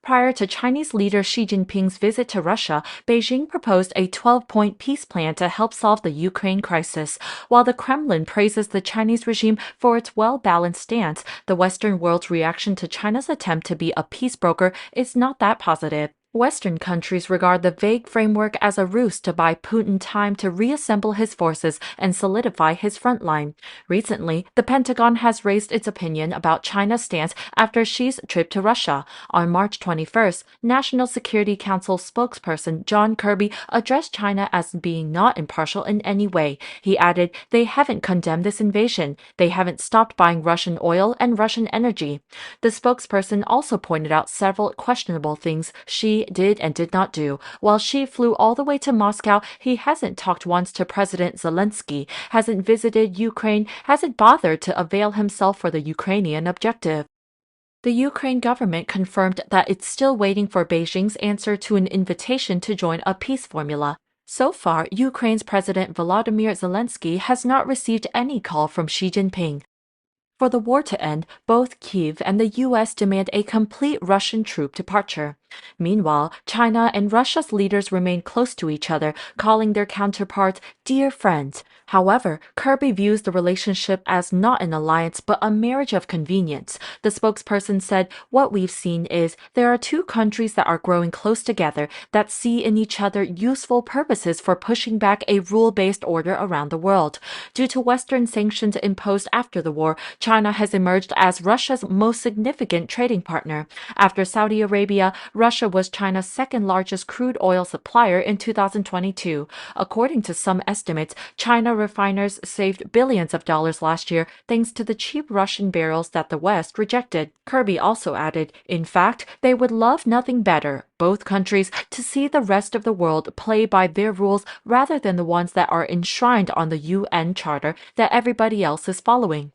Prior to Chinese leader Xi Jinping's visit to Russia, Beijing proposed a 12-point peace plan to help solve the Ukraine crisis. While the Kremlin praises the Chinese regime for its well-balanced stance, the Western world's reaction to China's attempt to be a peace broker is not that positive. Western countries regard the vague framework as a ruse to buy Putin time to reassemble his forces and solidify his front line. Recently, the Pentagon has raised its opinion about China's stance after Xi's trip to Russia. On March 21st, National Security Council spokesperson John Kirby addressed China as being not impartial in any way. He added, "They haven't condemned this invasion. They haven't stopped buying Russian oil and Russian energy." The spokesperson also pointed out several questionable things Xi did and did not do. While Xi flew all the way to Moscow, he hasn't talked once to President Zelensky, hasn't visited Ukraine, hasn't bothered to avail himself for the Ukrainian objective. The Ukraine government confirmed that it's still waiting for Beijing's answer to an invitation to join a peace formula. So far, Ukraine's President Volodymyr Zelensky has not received any call from Xi Jinping. For the war to end, both Kyiv and the U.S. demand a complete Russian troop departure. Meanwhile, China and Russia's leaders remain close to each other, calling their counterparts dear friends. However, Kirby views the relationship as not an alliance but a marriage of convenience. The spokesperson said, "What we've seen is there are two countries that are growing close together that see in each other useful purposes for pushing back a rule-based order around the world. Due to Western sanctions imposed after the war, China has emerged as Russia's most significant trading partner. After Saudi Arabia, Russia was China's second-largest crude oil supplier in 2022. According to some estimates, China refiners saved billions of dollars last year thanks to the cheap Russian barrels that the West rejected." Kirby also added, "In fact, they would love nothing better, both countries, to see the rest of the world play by their rules rather than the ones that are enshrined on the UN Charter that everybody else is following."